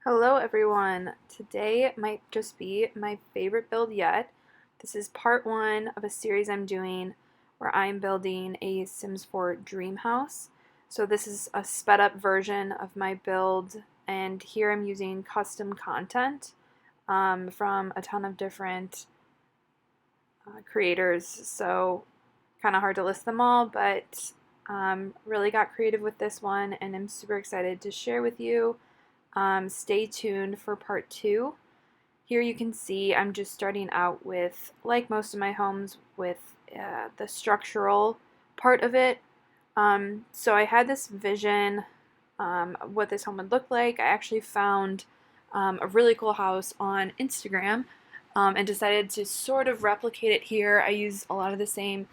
Hello everyone. Today might just be my favorite build yet. This is part one of a series I'm doing where I'm building a Sims 4 dream house. So this is a sped up version of my build, and here I'm using custom content from a ton of different creators. So kind of hard to list them all, but really got creative with this one and I'm super excited to share with you. Stay tuned for part two. Here you can see I'm just starting out with, like most of my homes, with the structural part of it. So I had this vision of what this home would look like. I actually found a really cool house on Instagram and decided to sort of replicate it here. I use a lot of the same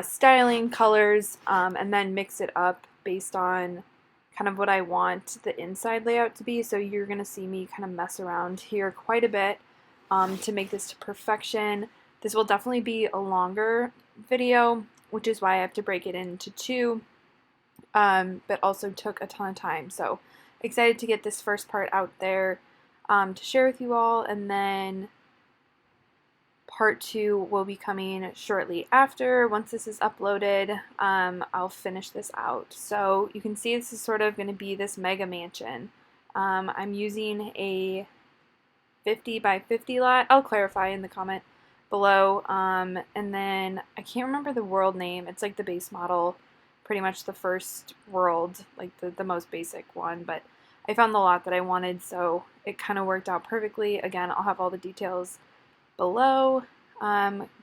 styling, colors, and then mix it up based on kind of what I want the inside layout to be. So you're going to see me kind of mess around here quite a bit to make this to perfection. This will definitely be a longer video, which is why I have to break it into two, but also took a ton of time. So excited to get this first part out there to share with you all, and then part two will be coming shortly after. Once this is uploaded, I'll finish this out. So you can see this is sort of going to be this mega mansion. I'm using a 50 by 50 lot. I'll clarify in the comment below. And then I can't remember the world name. It's like the base model, pretty much the first world, like the most basic one. But I found the lot that I wanted, so it kind of worked out perfectly. Again, I'll have all the details below.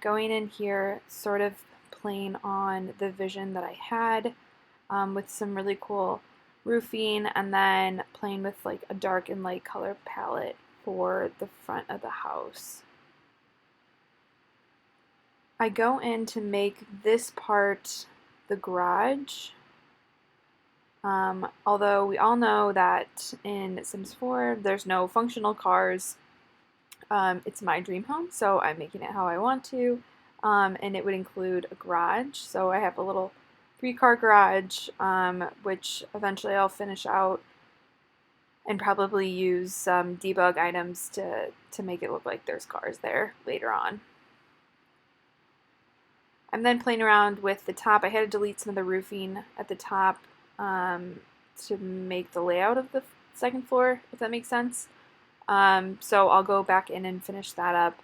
Going in here, sort of playing on the vision that I had with some really cool roofing, and then playing with like a dark and light color palette for the front of the house. I go in to make this part the garage. Although we all know that in Sims 4 there's no functional cars. It's my dream home, so I'm making it how I want to, and it would include a garage. So I have a little 3-car garage, which eventually I'll finish out and probably use some debug items to make it look like there's cars there later on. I'm then playing around with the top. I had to delete some of the roofing at the top to make the layout of the second floor, if that makes sense. So I'll go back in and finish that up.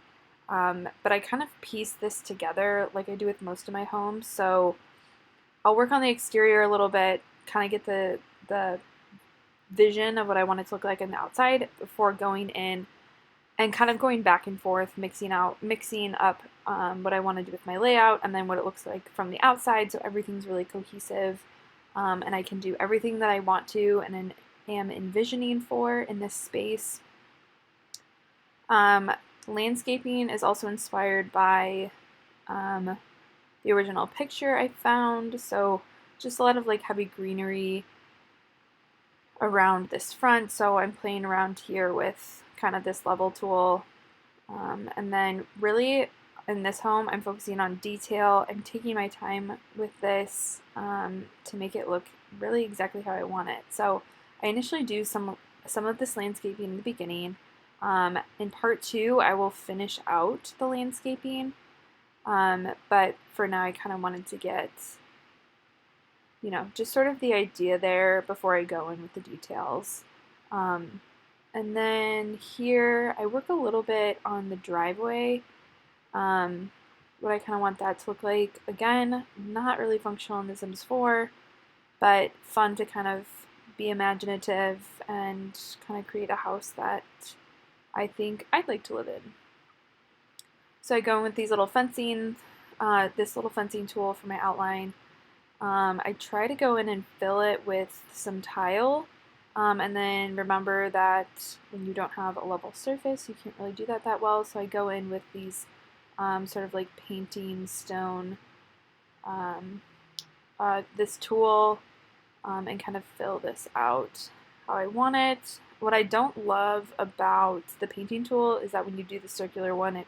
But I kind of piece this together like I do with most of my homes. So I'll work on the exterior a little bit, kind of get the vision of what I want it to look like on the outside before going in and kind of going back and forth, mixing up what I want to do with my layout and then what it looks like from the outside, so everything's really cohesive, and I can do everything that I want to and am envisioning for in this space. Landscaping is also inspired by the original picture I found, so just a lot of like heavy greenery around this front. So I'm playing around here with kind of this level tool, and then really in this home I'm focusing on detail. I'm taking my time with this to make it look really exactly how I want it. So I initially do some of this landscaping in the beginning. In part two, I will finish out the landscaping, but for now I kind of wanted to get, just sort of the idea there before I go in with the details. And then here I work a little bit on the driveway, what I kind of want that to look like. Again, not really functional in The Sims 4, but fun to kind of be imaginative and kind of create a house that I think I'd like to live in. So I go in with these little fencing, this little fencing tool for my outline. I try to go in and fill it with some tile, and then remember that when you don't have a level surface, you can't really do that well. So I go in with these sort of like painting stone, this tool, and kind of fill this out how I want it. What I don't love about the painting tool is that when you do the circular one, it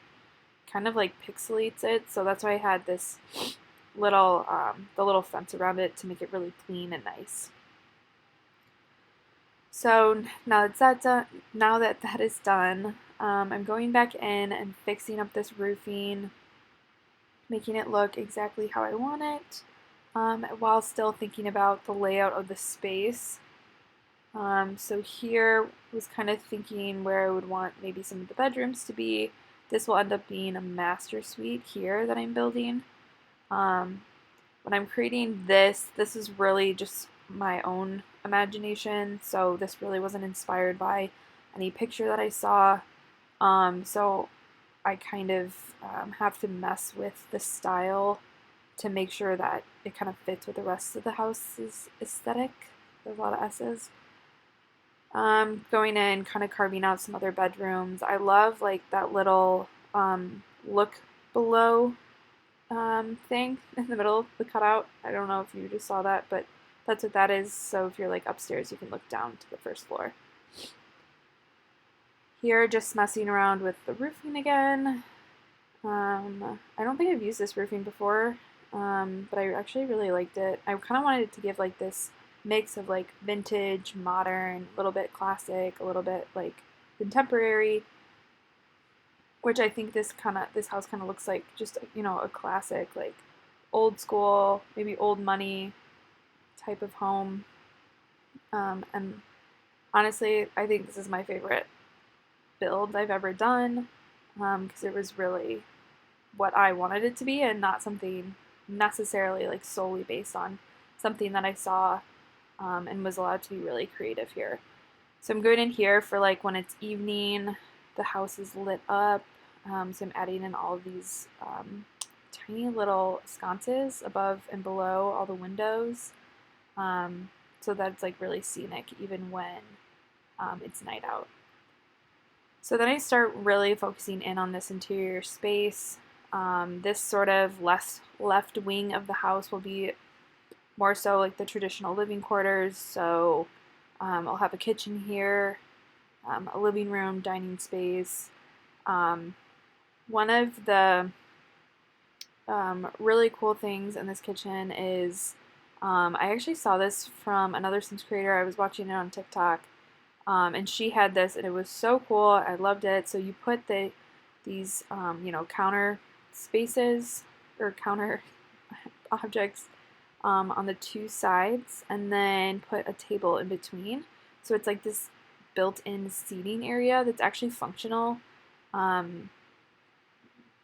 kind of like pixelates it. So that's why I had this the little fence around it to make it really clean and nice. So now that that is done, I'm going back in and fixing up this roofing, making it look exactly how I want it, while still thinking about the layout of the space. So here was kind of thinking where I would want maybe some of the bedrooms to be. This will end up being a master suite here that I'm building. Um, when I'm creating this is really just my own imagination, so this really wasn't inspired by any picture that I saw. So I kind of have to mess with the style to make sure that it kind of fits with the rest of the house's aesthetic. There's a lot of S's. Going in, kind of carving out some other bedrooms. I love like that little look below thing in the middle of the cutout. I don't know if you just saw that, but that's what that is. So if you're like upstairs, you can look down to the first floor. Here, just messing around with the roofing again. I don't think I've used this roofing before, but I actually really liked it. I kind of wanted it to give like this mix of like vintage, modern, a little bit classic, a little bit like contemporary, which I think this house kind of looks like just, you know, a classic like old school, maybe old money type of home. And honestly, I think this is my favorite build I've ever done, because it was really what I wanted it to be and not something necessarily like solely based on something that I saw, and was allowed to be really creative here. So I'm going in here for like when it's evening, the house is lit up. So I'm adding in all of these tiny little sconces above and below all the windows, so that it's like really scenic even when it's night out. So then I start really focusing in on this interior space. This sort of left wing of the house will be more so like the traditional living quarters. So I'll have a kitchen here, a living room, dining space. One of the really cool things in this kitchen is I actually saw this from another Sims creator. I was watching it on TikTok, and she had this, and it was so cool. I loved it. So you put these you know, counter spaces or counter objects on the two sides, and then put a table in between. So it's like this built-in seating area that's actually functional.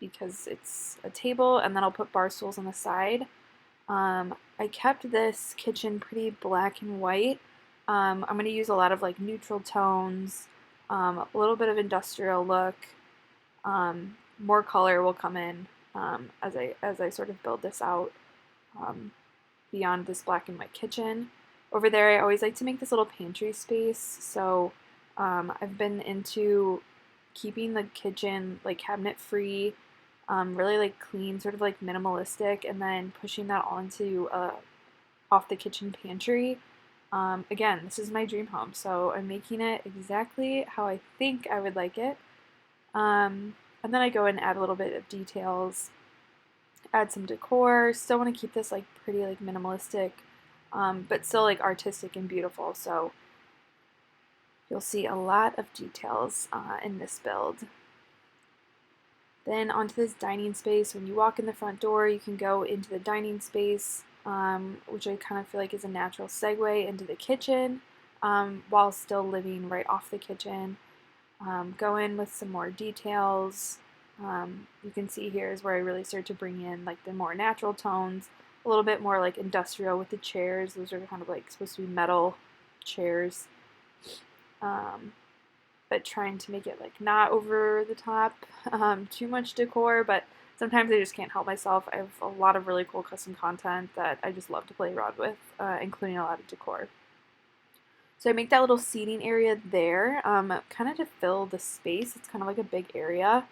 Because it's a table, and then I'll put bar stools on the side. I kept this kitchen pretty black and white. I'm going to use a lot of like neutral tones, a little bit of industrial look. More color will come in as I sort of build this out, beyond this black and white kitchen. Over there, I always like to make this little pantry space. So I've been into keeping the kitchen like cabinet free, really like clean, sort of like minimalistic, and then pushing that onto off the kitchen pantry. Again, this is my dream home, so I'm making it exactly how I think I would like it. And then I go and add a little bit of details, add some decor. Still want to keep this like pretty like minimalistic, but still like artistic and beautiful. So you'll see a lot of details in this build. Then onto this dining space. When you walk in the front door, you can go into the dining space, which I kind of feel like is a natural segue into the kitchen, while still living right off the kitchen. Go in with some more details. You can see here is where I really start to bring in like the more natural tones, a little bit more like industrial with the chairs. Those are kind of like supposed to be metal chairs. But trying to make it like not over the top, too much decor, but sometimes I just can't help myself. I have a lot of really cool custom content that I just love to play around with, including a lot of decor. So I make that little seating area there, kind of to fill the space. It's kind of like a big area.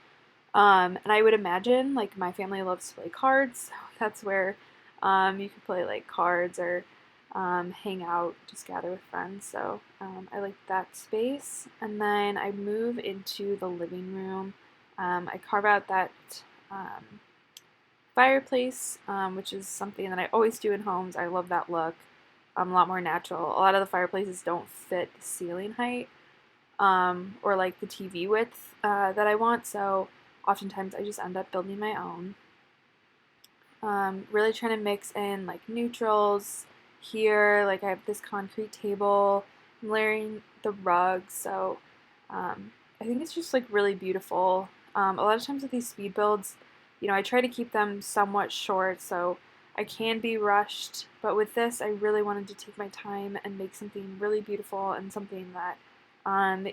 And I would imagine like my family loves to play cards, so that's where you could play like cards or hang out, just gather with friends. So I like that space. And then I move into the living room. I carve out that fireplace, which is something that I always do in homes. I love that look. a lot more natural. A lot of the fireplaces don't fit the ceiling height or like the TV width that I want, so oftentimes I just end up building my own. Really trying to mix in like neutrals here. Like I have this concrete table. I'm layering the rugs, so I think it's just like really beautiful. A lot of times with these speed builds, you know, I try to keep them somewhat short, so I can be rushed. But with this, I really wanted to take my time and make something really beautiful and something that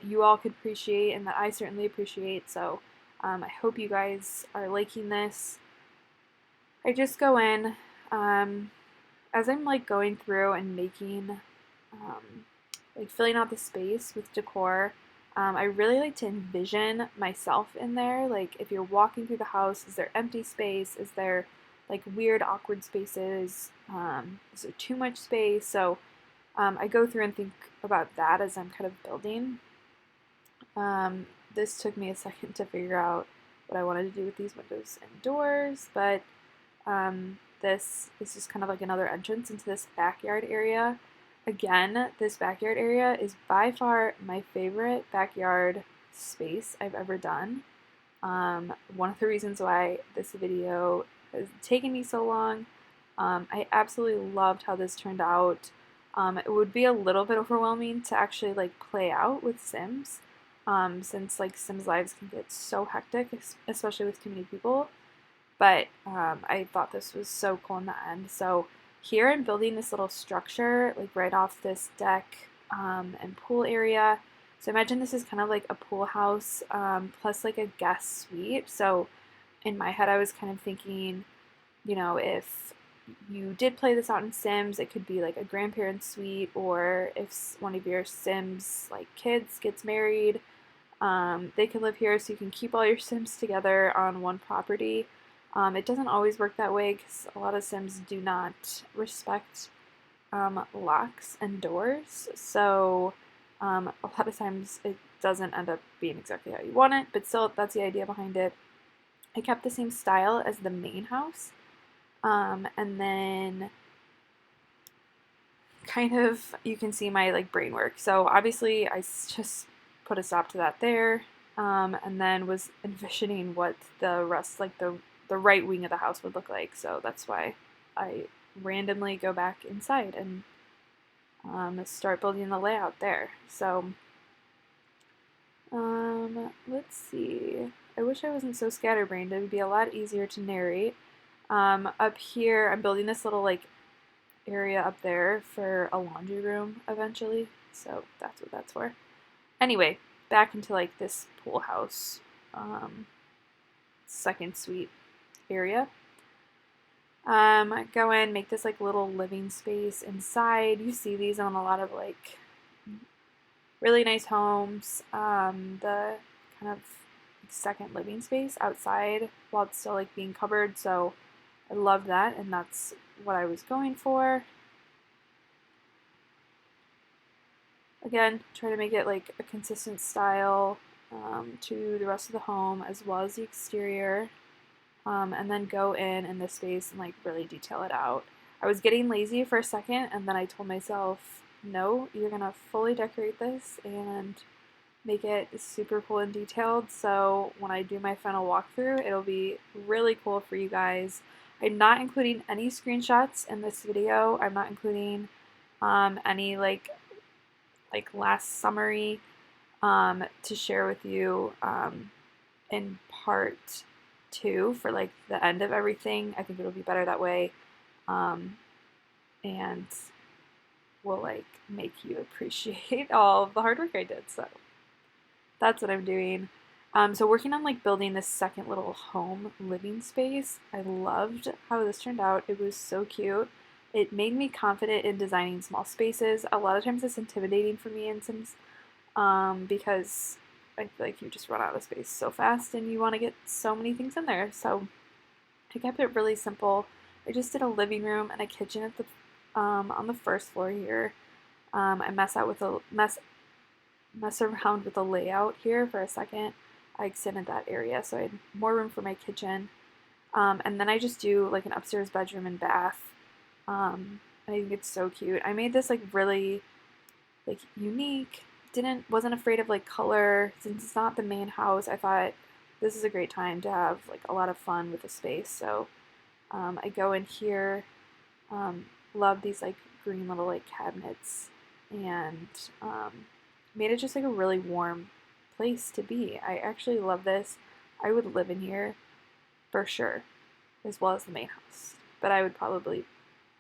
you all could appreciate and that I certainly appreciate. So I hope you guys are liking this. I just go in as I'm like going through and making, like filling out the space with decor. I really like to envision myself in there. Like if you're walking through the house, is there empty space? Is there like weird, awkward spaces? Is there too much space? So I go through and think about that as I'm kind of building. This took me a second to figure out what I wanted to do with these windows and doors, but this is just kind of like another entrance into this backyard area. Again, this backyard area is by far my favorite backyard space I've ever done. One of the reasons why this video has taken me so long. I absolutely loved how this turned out. It would be a little bit overwhelming to actually like play out with Sims, since like Sims lives can get so hectic, especially with too many people. But I thought this was so cool in the end. So here I'm building this little structure like right off this deck and pool area. So imagine this is kind of like a pool house plus like a guest suite. So in my head I was kind of thinking, you know, if you did play this out in Sims, it could be like a grandparent suite, or if one of your Sims like kids gets married, they can live here, so you can keep all your Sims together on one property. It doesn't always work that way because a lot of Sims do not respect locks and doors, so a lot of times it doesn't end up being exactly how you want it, but still that's the idea behind it. I kept the same style as the main house, and then kind of you can see my like brain work. So obviously I just put a stop to that there, and then was envisioning what the rest, like the right wing of the house would look like. So that's why I randomly go back inside and start building the layout there. So let's see. I wish I wasn't so scatterbrained. It would be a lot easier to narrate. Up here, I'm building this little like area up there for a laundry room eventually. So that's what that's for. Anyway, back into like this pool house, second suite area. Go in, make this like little living space inside. You see these on a lot of like really nice homes. The kind of second living space outside while it's still like being covered. So I love that, and that's what I was going for. Again, try to make it like a consistent style to the rest of the home as well as the exterior. And then go in this space and like really detail it out. I was getting lazy for a second, and then I told myself, no, you're gonna fully decorate this and make it super cool and detailed. So when I do my final walkthrough, it'll be really cool for you guys. I'm not including any screenshots in this video. I'm not including any like last summary to share with you in part 2 for like the end of everything. I think it'll be better that way, and will like make you appreciate all of the hard work I did. So that's what I'm doing. So working on like building this second little home living space. I loved how this turned out. It was so cute. It made me confident in designing small spaces. A lot of times it's intimidating for me in Sims because I feel like you just run out of space so fast and you want to get so many things in there. So I kept it really simple. I just did a living room and a kitchen at the on the first floor here. I mess around with the layout here for a second. I extended that area so I had more room for my kitchen. And then I just do like an upstairs bedroom and bath. and I think it's so cute. I made this like really like unique. Wasn't afraid of like color. Since it's not the main house, I thought this is a great time to have like a lot of fun with the space. So I go in here. Love these like green little like cabinets, and made it just like a really warm place to be. I actually love this. I would live in here for sure, as well as the main house. But I would probably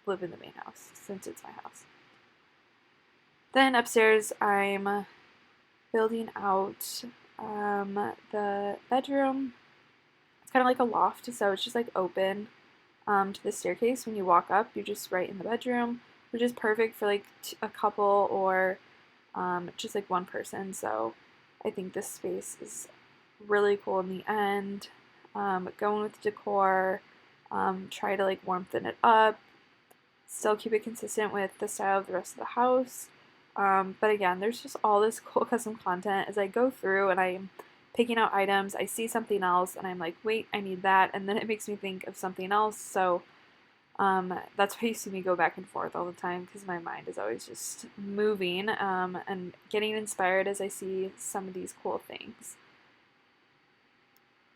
live in the main house since it's my house. Then upstairs, I'm building out the bedroom. It's kind of like a loft, so it's just like open to the staircase. When you walk up, you're just right in the bedroom, which is perfect for like a couple or just like one person. So I think this space is really cool in the end. Going with decor, try to like warmthen it up, still keep it consistent with the style of the rest of the house. But again, there's just all this cool custom content as I go through and I'm picking out items. I see something else and I'm like, wait, I need that. And then it makes me think of something else. So that's why you see me go back and forth all the time, because my mind is always just moving and getting inspired as I see some of these cool things.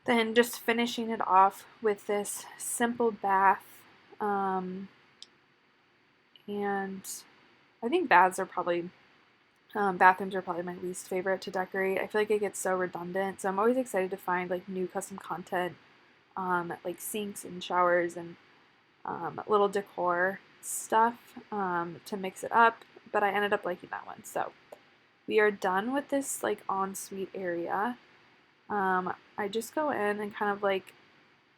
Then just finishing it off with this simple bath. And I think bathrooms are probably my least favorite to decorate. I feel like it gets so redundant. So I'm always excited to find like new custom content, like sinks and showers and little decor stuff to mix it up. But I ended up liking that one. So we are done with this like ensuite area. I just go in and kind of like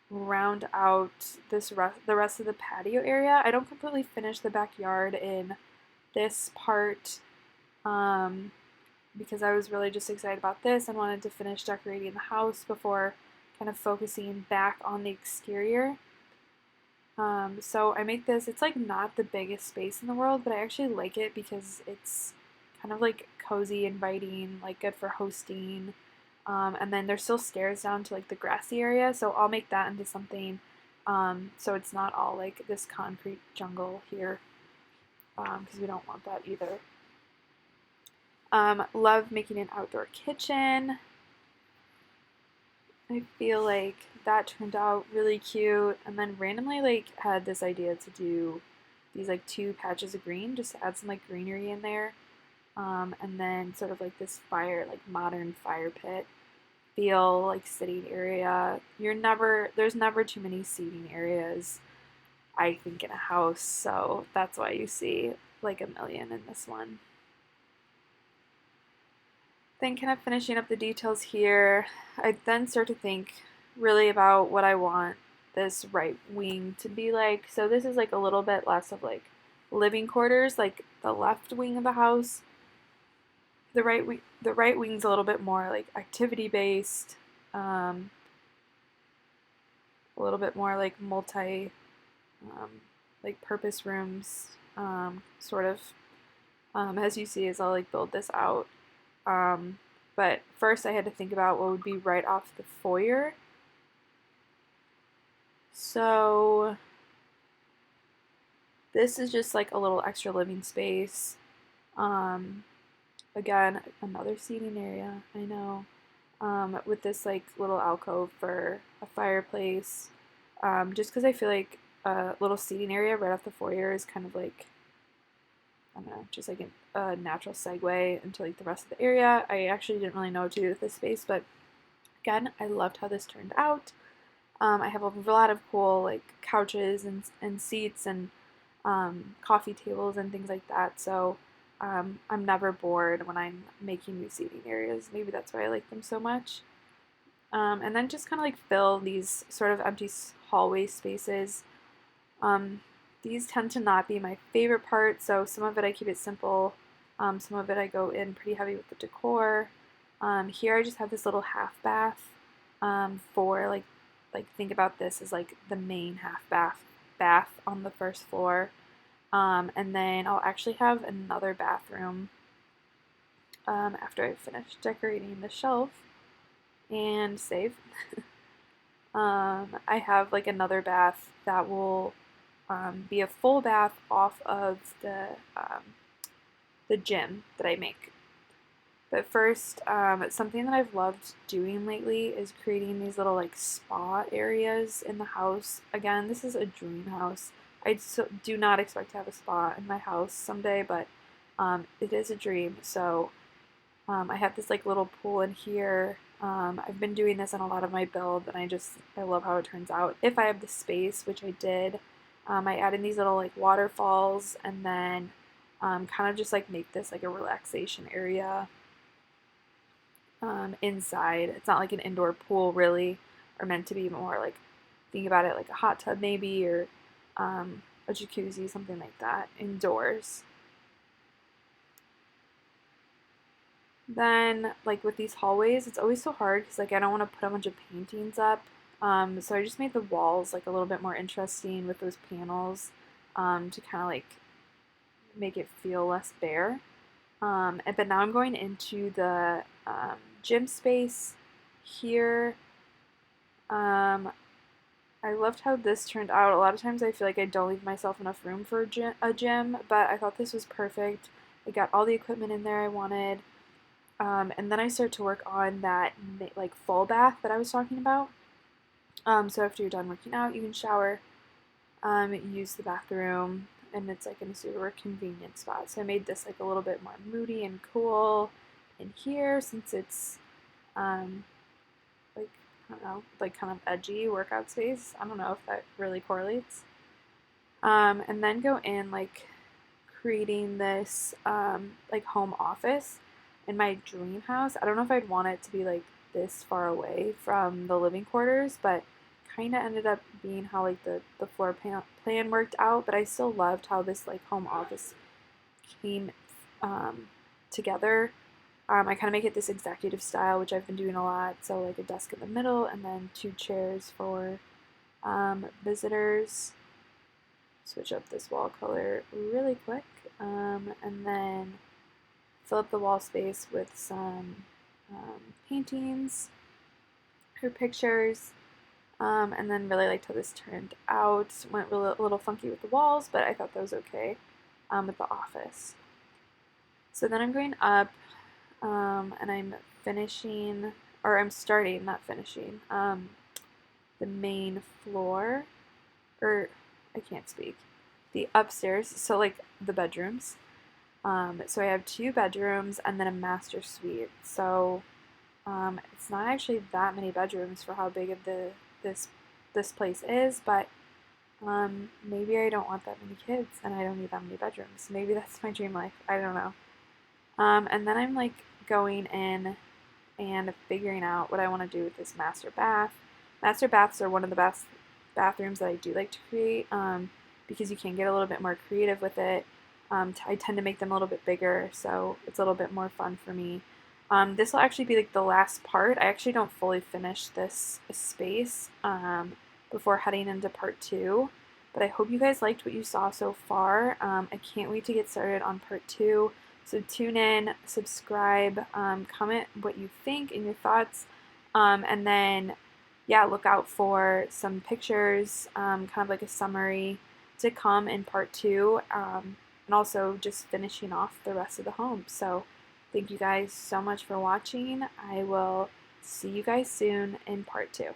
round out the rest of the patio area. I don't completely finish the backyard in this part because I was really just excited about this and wanted to finish decorating the house before kind of focusing back on the exterior. So I make this, it's like not the biggest space in the world, but I actually like it because it's kind of like cozy, inviting, like good for hosting. And then there's still stairs down to like the grassy area, so I'll make that into something so it's not all like this concrete jungle here, because we don't want that either. Love making an outdoor kitchen. I feel like that turned out really cute, and then randomly like had this idea to do these like 2 patches of green just to add some like greenery in there, and then sort of like this like modern fire pit feel, like sitting area. There's never too many seating areas, I think, in a house, so that's why you see like a million in this one. Then kind of finishing up the details here, I then start to think really about what I want this right wing to be like. So this is like a little bit less of like living quarters, like the left wing of the house. The right wing's a little bit more like activity based, a little bit more like like purpose rooms, sort of. As you see, as I'll like build this out. But first I had to think about what would be right off the foyer. So this is just like a little extra living space. Again, another seating area, I know, with this like little alcove for a fireplace, just because I feel like a little seating area right off the foyer is kind of like, I don't know, just like a natural segue into like the rest of the area. I actually didn't really know what to do with this space, but again, I loved how this turned out. I have a lot of cool like couches and seats and coffee tables and things like that, so I'm never bored when I'm making new seating areas. Maybe that's why I like them so much. And then just kind of like fill these sort of empty hallway spaces. These tend to not be my favorite part, so some of it I keep it simple. Some of it I go in pretty heavy with the decor. Here I just have this little half bath for like think about this as like the main half bath on the first floor. And then I'll actually have another bathroom after I finish decorating the shelf and save. I have like another bath that will be a full bath off of the gym that I make. But first, something that I've loved doing lately is creating these little like spa areas in the house. Again, this is a dream house. I do not expect to have a spa in my house someday, but it is a dream. So I have this like little pool in here. I've been doing this on a lot of my build, and I love how it turns out. If I have the space, which I did, I add in these little like waterfalls, and then kind of just like make this like a relaxation area inside. It's not like an indoor pool really, or meant to be more like, think about it like a hot tub maybe, or a jacuzzi, something like that, indoors. Then, like with these hallways, it's always so hard because like I don't want to put a bunch of paintings up. So I just made the walls like a little bit more interesting with those panels to kind of like make it feel less bare. But now I'm going into the gym space here. I loved how this turned out. A lot of times I feel like I don't leave myself enough room for a gym, but I thought this was perfect. I got all the equipment in there I wanted. And then I start to work on that like full bath that I was talking about. So after you're done working out, you can shower, use the bathroom, and it's like in a super convenient spot. So I made this like a little bit more moody and cool in here since it's like, I don't know, like kind of edgy workout space. I don't know if that really correlates. And then go in like creating this like home office in my dream house. I don't know if I'd want it to be like this far away from the living quarters, but kind of ended up being how like the floor plan worked out. But I still loved how this like home office came together. I kind of make it this executive style, which I've been doing a lot. So like a desk in the middle and then 2 chairs for visitors. Switch up this wall color really quick, and then fill up the wall space with some paintings or pictures, and then really liked how this turned out. Went a little funky with the walls, but I thought that was okay with the office. So then I'm going up, and I'm finishing, or I'm starting, not finishing, the main floor, or I can't speak, the upstairs, so like the bedrooms. So I have 2 bedrooms and then a master suite. So it's not actually that many bedrooms for how big of this place is, but maybe I don't want that many kids and I don't need that many bedrooms. Maybe that's my dream life. I don't know. And then I'm like going in and figuring out what I want to do with this master bath. Master baths are one of the best bathrooms that I do like to create because you can get a little bit more creative with it. I tend to make them a little bit bigger, so it's a little bit more fun for me. This will actually be like the last part. I actually don't fully finish this space before heading into part 2, but I hope you guys liked what you saw so far. I can't wait to get started on part 2. So tune in, subscribe, comment what you think and your thoughts, and then yeah, look out for some pictures, kind of like a summary to come in part 2, and also just finishing off the rest of the home. So thank you guys so much for watching. I will see you guys soon in part 2.